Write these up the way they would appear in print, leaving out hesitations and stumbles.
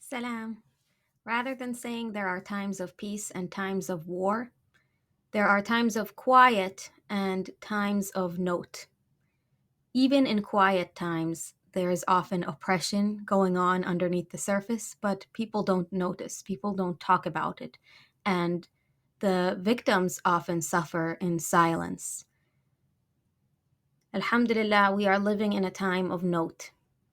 Salam. Rather than saying there are times of peace and times of war, there are times of quiet and times of note. Even in quiet times, there is often oppression going on underneath the surface, but people don't notice, people don't talk about it. And the victims often suffer in silence. Alhamdulillah, we are living in a time of note.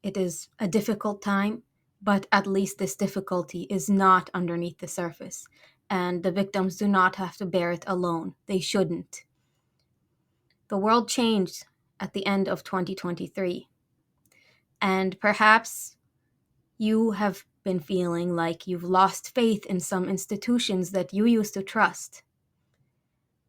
It is a difficult time, but at least this difficulty is not underneath the surface, and the victims do not have to bear it alone. They shouldn't. The world changed at the end of 2023, and perhaps you have been feeling like you've lost faith in some institutions that you used to trust.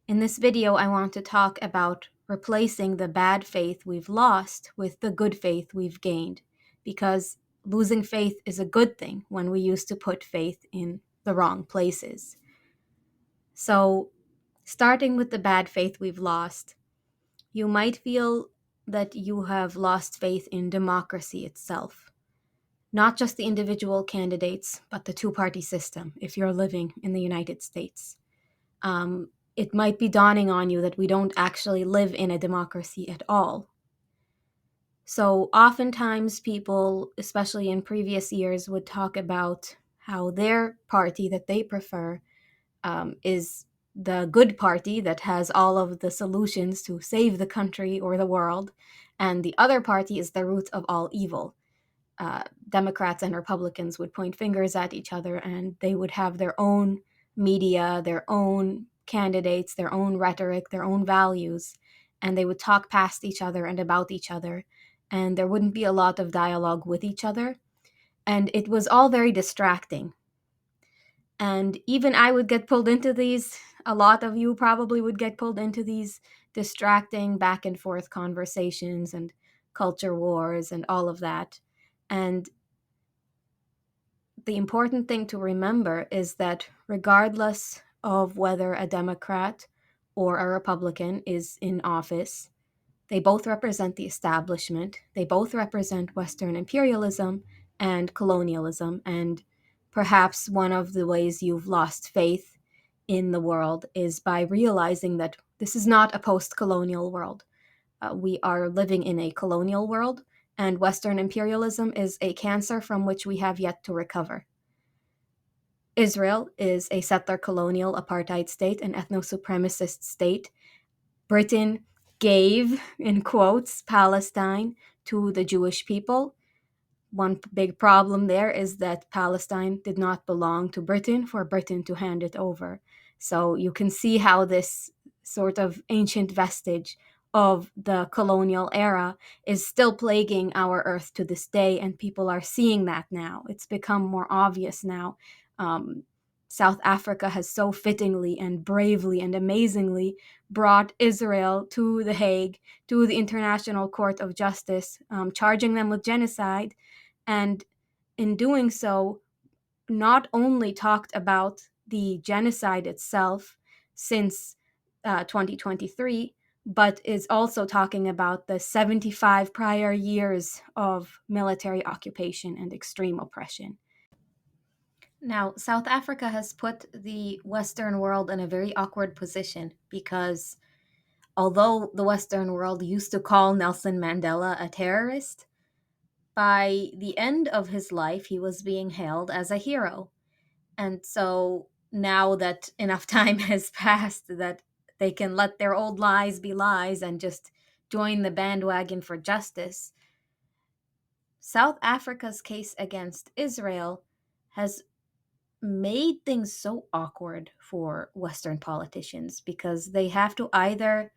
In this video, I want to talk about replacing the bad faith we've lost with the good faith we've gained, because losing faith is a good thing when we used to put faith in the wrong places. So, starting with the bad faith we've lost, you might feel that you have lost faith in democracy itself. Not just the individual candidates, but the two-party system if you're living in the United States. It might be dawning on you that we don't actually live in a democracy at all. So oftentimes people, especially in previous years, would talk about how their party that they prefer is the good party that has all of the solutions to save the country or the world, and the other party is the root of all evil. Democrats and Republicans would point fingers at each other, and they would have their own media, their own candidates, their own rhetoric, their own values, and they would talk past each other and about each other, and there wouldn't be a lot of dialogue with each other. And it was all very distracting. And even I would get pulled into these. A lot of you probably would get pulled into these distracting back and forth conversations and culture wars and all of that. And the important thing to remember is that regardless of whether a Democrat or a Republican is in office, they both represent the establishment. They both represent Western imperialism and colonialism. And perhaps one of the ways you've lost faith in the world is by realizing that this is not a post colonial world. We are living in a colonial world, and Western imperialism is a cancer from which we have yet to recover. Israel is a settler colonial apartheid state, an ethno supremacist state. Britain gave, in quotes, Palestine to the Jewish people. One big problem there is that Palestine did not belong to Britain for Britain to hand it over. So you can see how this sort of ancient vestige of the colonial era is still plaguing our earth to this day, and people are seeing that now. It's become more obvious now. Um, South Africa has so fittingly and bravely and amazingly brought Israel to The Hague, to the International Court of Justice, charging them with genocide, and in doing so, not only talked about the genocide itself since 2023, but is also talking about the 75 prior years of military occupation and extreme oppression. Now, South Africa has put the Western world in a very awkward position because although the Western world used to call Nelson Mandela a terrorist, by the end of his life, he was being hailed as a hero. And so now that enough time has passed that they can let their old lies be lies and just join the bandwagon for justice, South Africa's case against Israel has made things so awkward for Western politicians because they have to either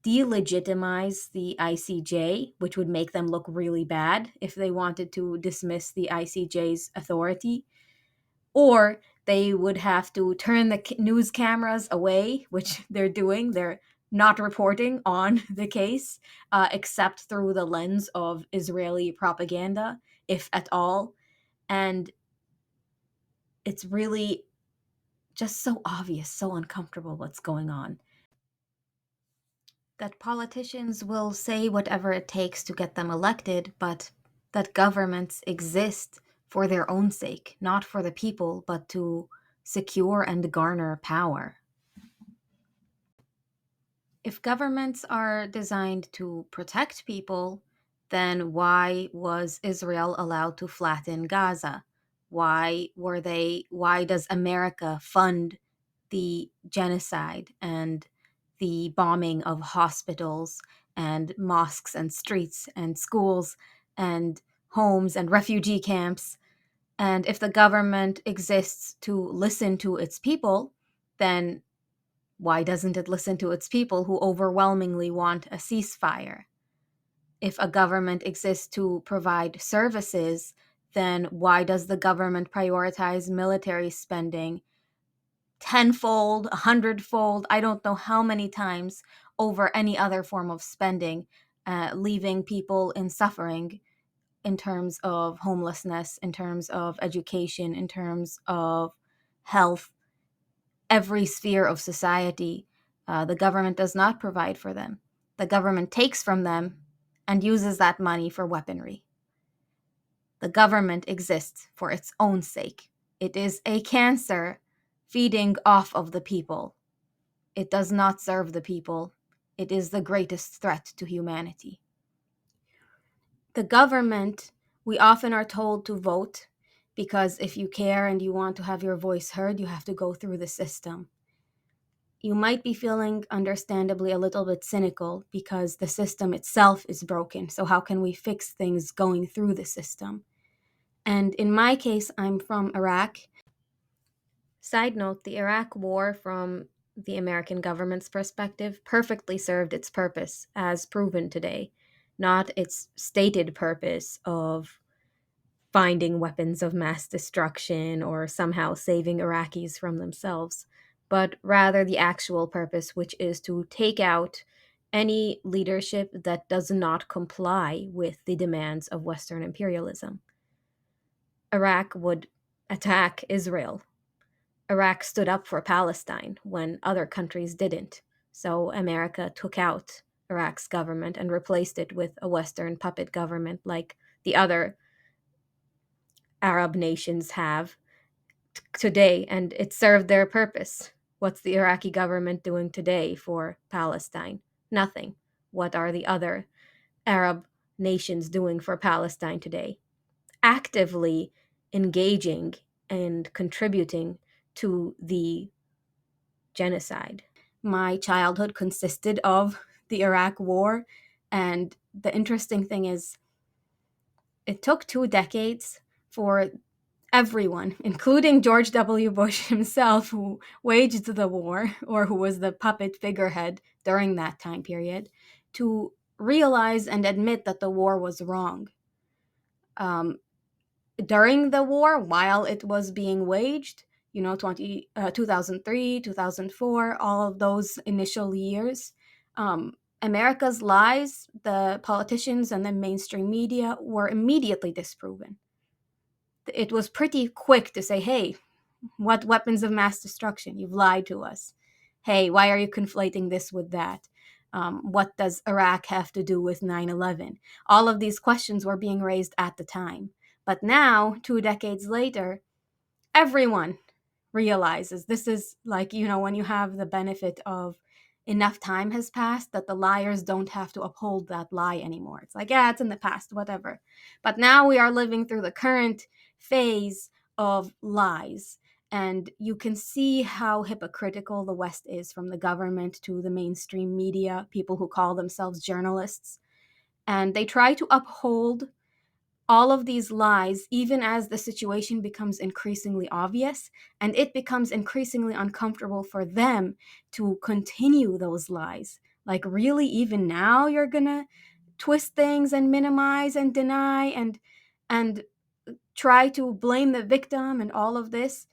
delegitimize the ICJ, which would make them look really bad if they wanted to dismiss the ICJ's authority, or they would have to turn the news cameras away, which they're doing. They're not reporting on the case, except through the lens of Israeli propaganda, if at all. And it's really just so obvious, so uncomfortable what's going on. That politicians will say whatever it takes to get them elected, but that governments exist for their own sake, not for the people, but to secure and garner power. If governments are designed to protect people, then why was Israel allowed to flatten Gaza? Why does America fund the genocide and the bombing of hospitals and mosques and streets and schools and homes and refugee camps? And if the government exists to listen to its people, then why doesn't it listen to its people who overwhelmingly want a ceasefire? If a government exists to provide services, then why does the government prioritize military spending tenfold, a hundredfold, I don't know how many times over any other form of spending, leaving people in suffering in terms of homelessness, in terms of education, in terms of health, every sphere of society? The government does not provide for them. The government takes from them and uses that money for weaponry. The government exists for its own sake. It is a cancer feeding off of the people. It does not serve the people. It is the greatest threat to humanity. The government, we often are told to vote because if you care and you want to have your voice heard, you have to go through the system. You might be feeling understandably a little bit cynical because the system itself is broken. So, how can we fix things going through the system? And in my case, I'm from Iraq. Side note, the Iraq War, from the American government's perspective, perfectly served its purpose, as proven today, not its stated purpose of finding weapons of mass destruction or somehow saving Iraqis from themselves, but rather the actual purpose, which is to take out any leadership that does not comply with the demands of Western imperialism. Iraq would attack Israel. Iraq stood up for Palestine when other countries didn't. So America took out Iraq's government and replaced it with a Western puppet government like the other Arab nations have today, and it served their purpose. What's the Iraqi government doing today for Palestine? Nothing. What are the other Arab nations doing for Palestine today? Actively engaging and contributing to the genocide. My childhood consisted of the Iraq War, and the interesting thing is, it took 2 decades for everyone, including George W. Bush himself, who waged the war, or who was the puppet figurehead during that time period, to realize and admit that the war was wrong. During the war, while it was being waged, 2003, 2004, all of those initial years, America's lies, the politicians and the mainstream media were immediately disproven. It was pretty quick to say, hey, what weapons of mass destruction? You've lied to us. Hey, why are you conflating this with that? What does Iraq have to do with 9/11? All of these questions were being raised at the time. But now, 2 decades later, everyone realizes this is like, when you have the benefit of enough time has passed that the liars don't have to uphold that lie anymore. It's like, yeah, it's in the past, whatever. But now we are living through the current phase of lies. And you can see how hypocritical the West is, from the government to the mainstream media, people who call themselves journalists. And they try to uphold all of these lies, even as the situation becomes increasingly obvious, and it becomes increasingly uncomfortable for them to continue those lies. Like, really, even now you're gonna twist things and minimize and deny and try to blame the victim and all of this.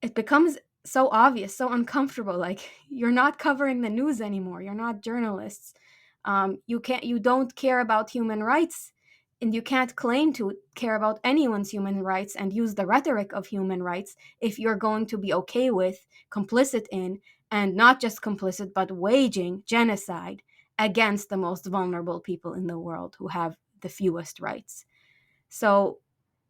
It becomes so obvious, so uncomfortable. Like, you're not covering the news anymore. You're not journalists. You don't care about human rights, and you can't claim to care about anyone's human rights and use the rhetoric of human rights if you're going to be okay with, complicit in, and not just complicit, but waging genocide against the most vulnerable people in the world who have the fewest rights. So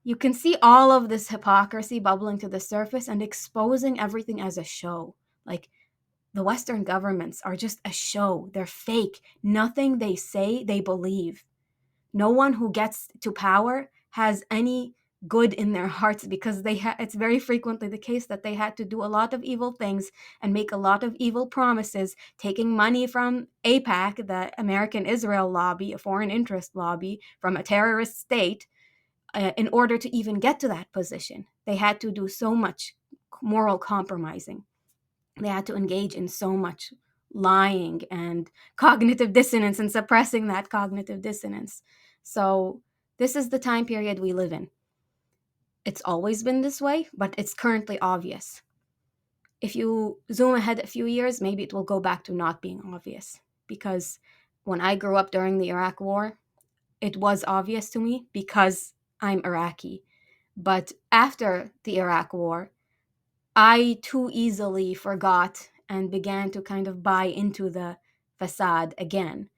You can see all of this hypocrisy bubbling to the surface and exposing everything as a show. Like, the Western governments are just a show. They're fake. Nothing they say, they believe. No one who gets to power has any good in their hearts, because it's very frequently the case that they had to do a lot of evil things and make a lot of evil promises, taking money from APAC, the American Israel lobby, a foreign interest lobby, from a terrorist state, in order to even get to that position. They had to do so much moral compromising. They had to engage in so much lying and cognitive dissonance and suppressing that cognitive dissonance. So, this is the time period we live in. It's always been this way, but it's currently obvious. If you zoom ahead a few years, maybe it will go back to not being obvious. Because when I grew up during the Iraq War, it was obvious to me because I'm Iraqi. But after the Iraq War, I too easily forgot and began to kind of buy into the facade again.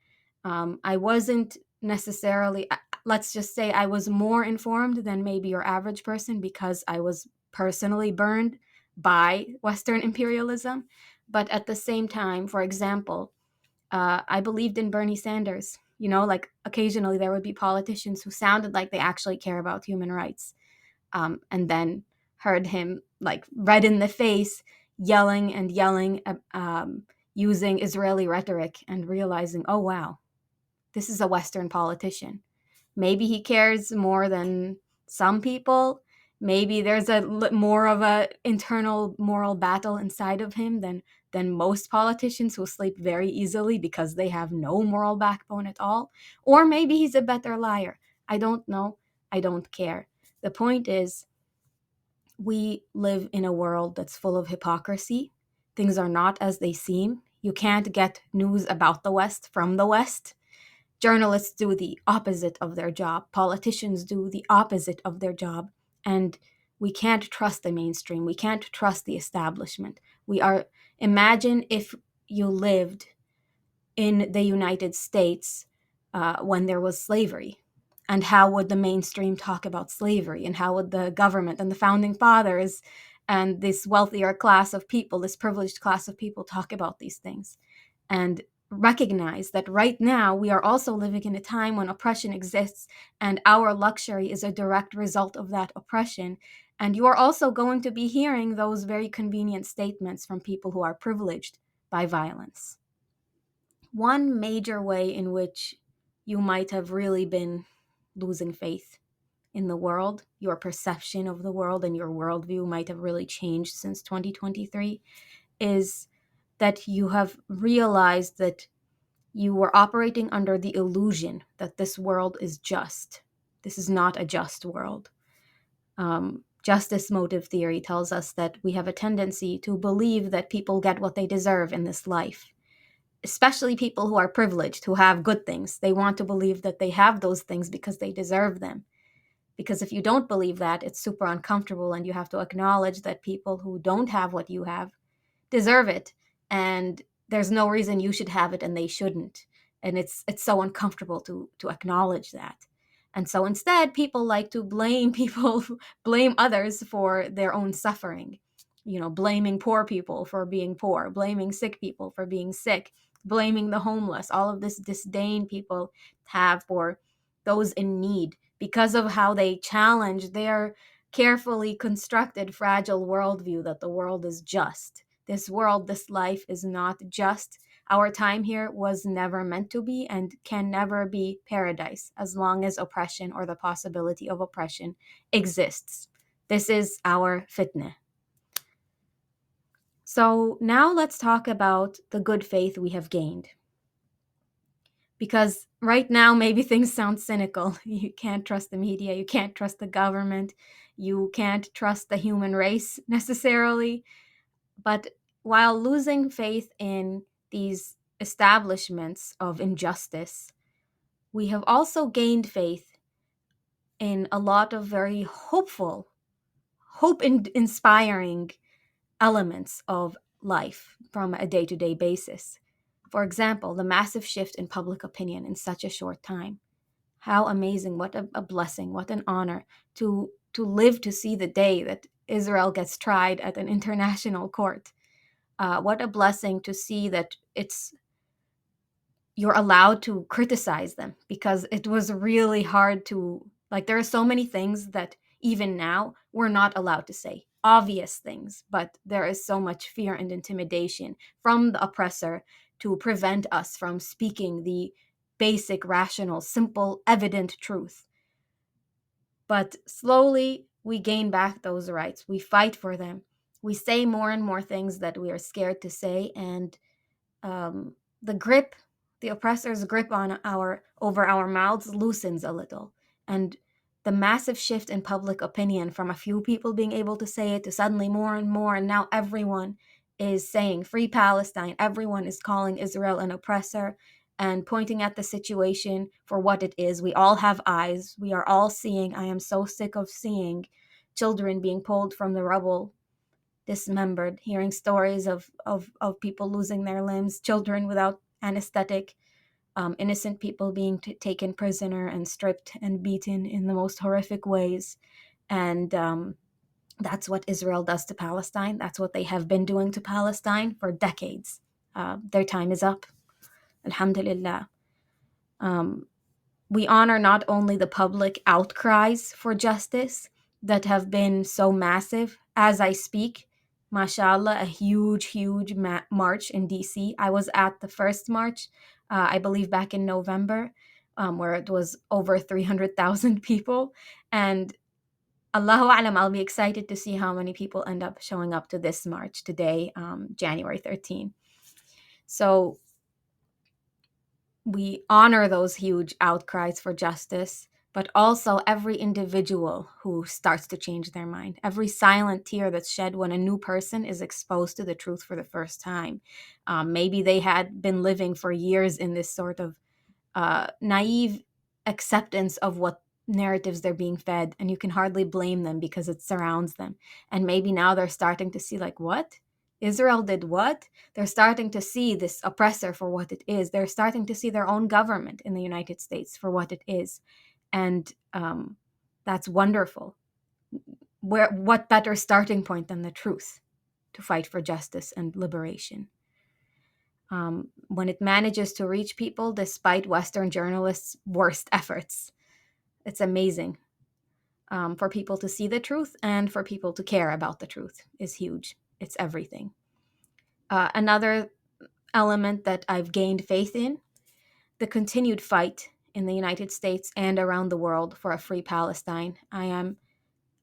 I wasn't necessarily, let's just say, I was more informed than maybe your average person because I was personally burned by Western imperialism. But at the same time, for example, I believed in Bernie Sanders. You know, like occasionally there would be politicians who sounded like they actually care about human rights, and then heard him like red in the face, yelling and yelling, using Israeli rhetoric, and realizing, oh wow, this is a Western politician. Maybe he cares more than some people. Maybe there's more of a internal moral battle inside of him than most politicians who sleep very easily because they have no moral backbone at all. Or maybe he's a better liar. I don't know. I don't care. The point is, we live in a world that's full of hypocrisy. Things are not as they seem. You can't get news about the West from the West. Journalists do the opposite of their job. Politicians do the opposite of their job. And we can't trust the mainstream. We can't trust the establishment. Imagine if you lived in the United States when there was slavery. And how would the mainstream talk about slavery? And how would the government and the founding fathers and this wealthier class of people, this privileged class of people, talk about these things? And recognize that right now we are also living in a time when oppression exists, and our luxury is a direct result of that oppression. And you are also going to be hearing those very convenient statements from people who are privileged by violence. One major way in which you might have really been losing faith in the world, your perception of the world and your worldview might have really changed since 2023, is that you have realized that you were operating under the illusion that this world is just. This is not a just world. Justice motive theory tells us that we have a tendency to believe that people get what they deserve in this life, especially people who are privileged, who have good things. They want to believe that they have those things because they deserve them. Because if you don't believe that, it's super uncomfortable, and you have to acknowledge that people who don't have what you have deserve it, and there's no reason you should have it and they shouldn't. And it's so uncomfortable to acknowledge that. And so instead, people like to blame people, blame others for their own suffering. You know, blaming poor people for being poor, blaming sick people for being sick, blaming the homeless, all of this disdain people have for those in need because of how they challenge their carefully constructed, fragile worldview that the world is just. This world, this life is not just. Our time here was never meant to be and can never be paradise as long as oppression or the possibility of oppression exists. This is our fitna. So now let's talk about the good faith we have gained. Because right now, maybe things sound cynical. You can't trust the media, you can't trust the government, you can't trust the human race necessarily. But while losing faith in these establishments of injustice, we have also gained faith in a lot of very hopeful, hope-inspiring elements of life from a day-to-day basis. For example, the massive shift in public opinion in such a short time How amazing, what a blessing, what an honor to live to see the day that Israel gets tried at an international court. What a blessing to see that you're allowed to criticize them, because it was really hard to, like, there are so many things that even now we're not allowed to say, obvious things, but there is so much fear and intimidation from the oppressor to prevent us from speaking the basic, rational, simple, evident truth. But slowly we gain back those rights, we fight for them, we say more and more things that we are scared to say, and um, the grip, the oppressor's grip on our over our mouths loosens a little, and the massive shift in public opinion from a few people being able to say it to suddenly more and more, and now everyone is saying free Palestine. Everyone is calling Israel an oppressor and pointing at the situation for what it is. We all have eyes. We are all seeing. I am so sick of seeing children being pulled from the rubble, dismembered, hearing stories of people losing their limbs, children without anesthetic, innocent people being taken prisoner and stripped and beaten in the most horrific ways. And that's what Israel does to Palestine. That's what they have been doing to Palestine for decades. Their time is up. Alhamdulillah. Um, we honor not only the public outcries for justice that have been so massive as I speak. Mashallah, a huge march in DC. I was at the first march, I believe back in November, where it was over 300,000 people. And Allahu Alam, I'll be excited to see how many people end up showing up to this march today, January 13th. So we honor those huge outcries for justice, but also every individual who starts to change their mind, every silent tear that's shed when a new person is exposed to the truth for the first time. Maybe they had been living for years in this sort of naive acceptance of what narratives they're being fed, and you can hardly blame them because it surrounds them. And maybe now they're starting to see, like, what? Israel did what? They're starting to see this oppressor for what it is. They're starting to see their own government in the United States for what it is. And that's wonderful. What better starting point than the truth to fight for justice and liberation? When it manages to reach people despite Western journalists' worst efforts, it's amazing. For people to see the truth and for people to care about the truth is huge. It's everything. Another element that I've gained faith in, the continued fight in the United States and around the world for a free Palestine. I am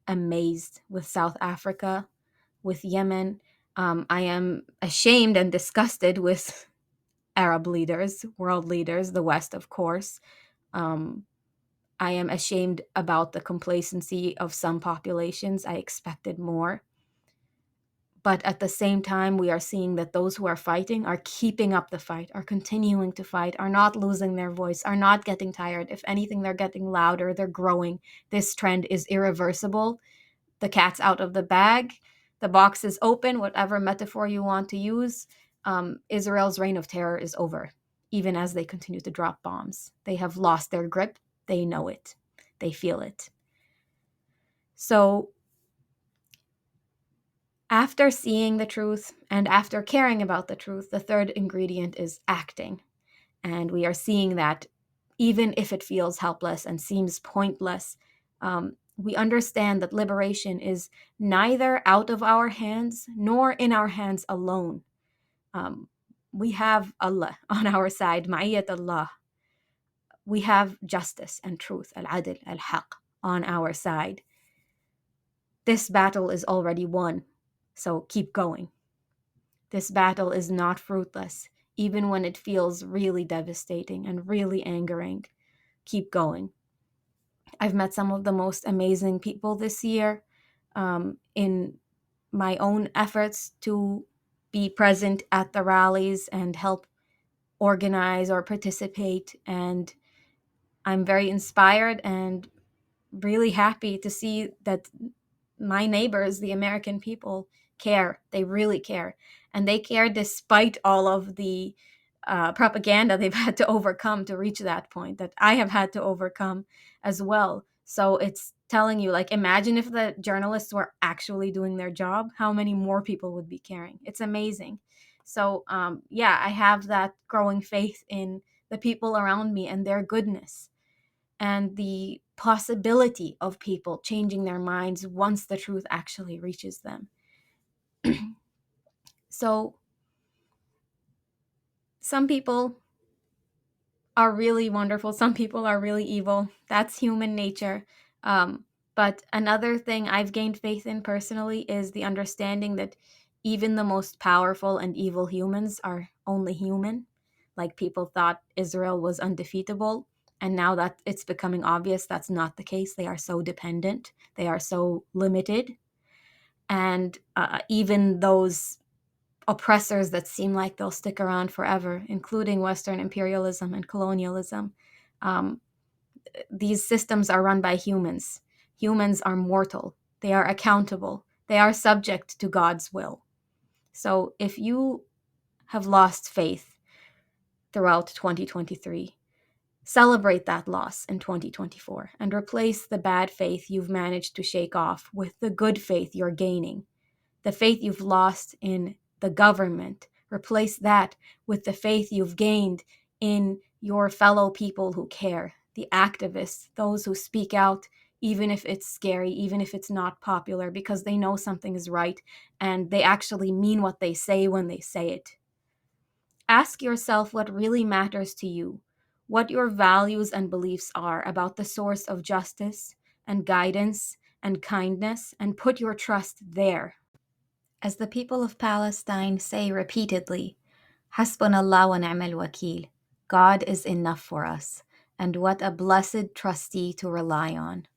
amazed with South Africa, with Yemen. I am ashamed and disgusted with Arab leaders, world leaders, the West, of course. Um, I am ashamed about the complacency of some populations. I expected more. But at the same time, we are seeing that those who are fighting are keeping up the fight, are continuing to fight, are not losing their voice, are not getting tired. If anything, they're getting louder, they're growing. This trend is irreversible. The cat's out of the bag. The box is open, whatever metaphor you want to use. Israel's reign of terror is over, even as they continue to drop bombs. They have lost their grip. They know it. They feel it. So, after seeing the truth and after caring about the truth, the third ingredient is acting. And we are seeing that even if it feels helpless and seems pointless, we understand that liberation is neither out of our hands nor in our hands alone. We have Allah on our side, ma'iyat Allah. We have justice and truth, al-adl, al-haq, on our side. This battle is already won, so keep going. This battle is not fruitless, even when it feels really devastating and really angering. Keep going. I've met some of the most amazing people this year in my own efforts to be present at the rallies and help organize or participate. And I'm very inspired and really happy to see that my neighbors, the American people, care. They really care. And they care despite all of the propaganda they've had to overcome to reach that point, that I have had to overcome as well. So it's telling you, like, imagine if the journalists were actually doing their job, how many more people would be caring. It's amazing. So, yeah, I have that growing faith in the people around me and their goodness, and the possibility of people changing their minds once the truth actually reaches them. So, some people are really wonderful. Some people are really evil. That's human nature. Um, but another thing I've gained faith in personally is the understanding that even the most powerful and evil humans are only human. Like, people thought Israel was undefeatable. And now that it's becoming obvious that's not the case, they are so dependent, they are so limited. And even those oppressors that seem like they'll stick around forever, including Western imperialism and colonialism. Um, these systems are run by humans. Humans are mortal. They are accountable. They are subject to God's will. So if you have lost faith throughout 2023, celebrate that loss in 2024 and replace the bad faith you've managed to shake off with the good faith you're gaining. The faith you've lost in the government, replace that with the faith you've gained in your fellow people who care, the activists, those who speak out, even if it's scary, even if it's not popular, because they know something is right and they actually mean what they say when they say it. Ask yourself what really matters to you, what your values and beliefs are about the source of justice and guidance and kindness, and put your trust there. As the people of Palestine say repeatedly, Hasbunallah wa ni'mal wakil. God is enough for us, and what a blessed trustee to rely on.